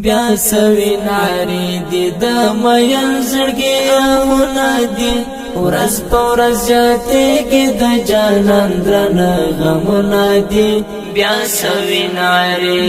بیا سوي ناری دی د مین زړګي آهونه دي ورځ په ورځ زیاتېږي د جانان درنه غمونه دي بیا سوي ناری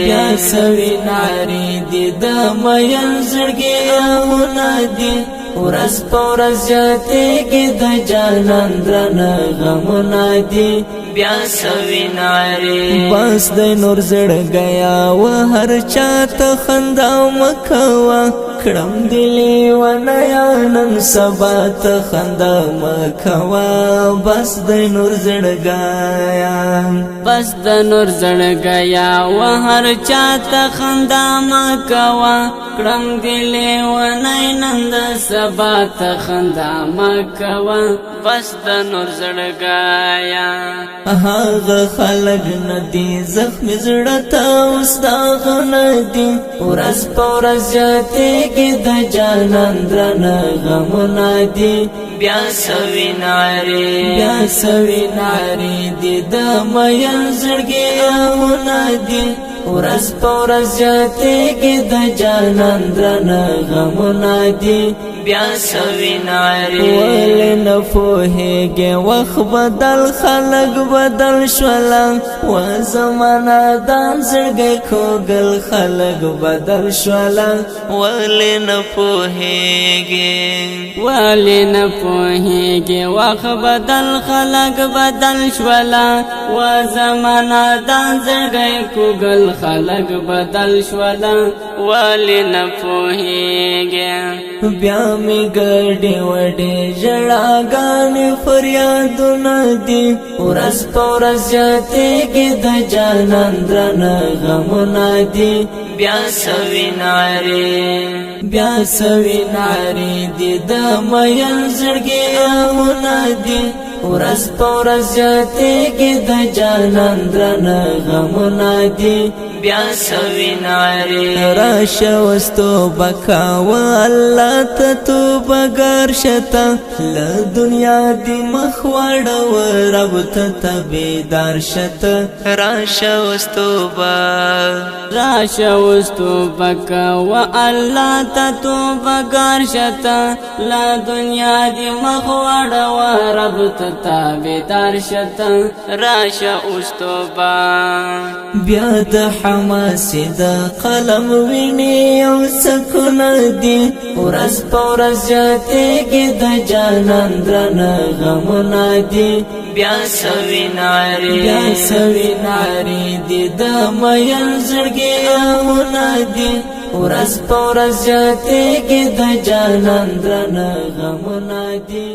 دی د مین زړګي آهونه دي ورځ په ورځ زیاتېږي د جانان درنه غمونه دي بیا سوي ناری بس د نور زړګیا و هر چاته خندا مکوا کړم دلی و نیا نن سبا ته خندا مکوا بس د نور زړګیا و هر چاته خندا مکوا کړم دلی و نیا نن سبا ته خندا مکوا بس د نور زړګیا هغه خلق ندی زخم زړه ته اوسداغ ندی ورځ په ورځ زیاتېږي د جانان درنه غمونه دي بیا سوي ناری دی د مین زړګي آهونه دي ورځ په ورځ زیاتېږي د جانان درنه غمونه دي بیا سوي ناری ولې نه پوهېږې وخت بدل خلق بدل شوله و زمانه دان زړګی کوږل خلق بدل شوله ولې نه پوهېږې وخت بدل خلق بدل شوله و زمانه دان زړګی کوږل خلق بدل شوله ولې نه پوهېږې بیا می ګډې وډې ژړاګانې فریادونه دي ورځ په ورځ زیاتېږي د جانان درنه غمونه دي بیا سوي ناری دی د مین زړګي آهونه دي ورځ په ورځ زیاتېږي د جانان درنه غمونه دي بیا سوي ناری راشه وستو بکاو الله ته توبه ګرشته له دنیا دی مخ واړو رب ته تابعدار شته راشه وستو بکاو الله ته توبه ګرشته له دنیا دی مخ واړو رب ته تابعدار شته راشه وستو بیا د حماسي د قلم ویني او سکونه دي ورځ په ورځ زیاتېږي د جانان درنه غمونه دي بیا سوي ناری دی د مین زړګي آهونه دي ورځ په ورځ زیاتېږي د جانان درنه غمونه دي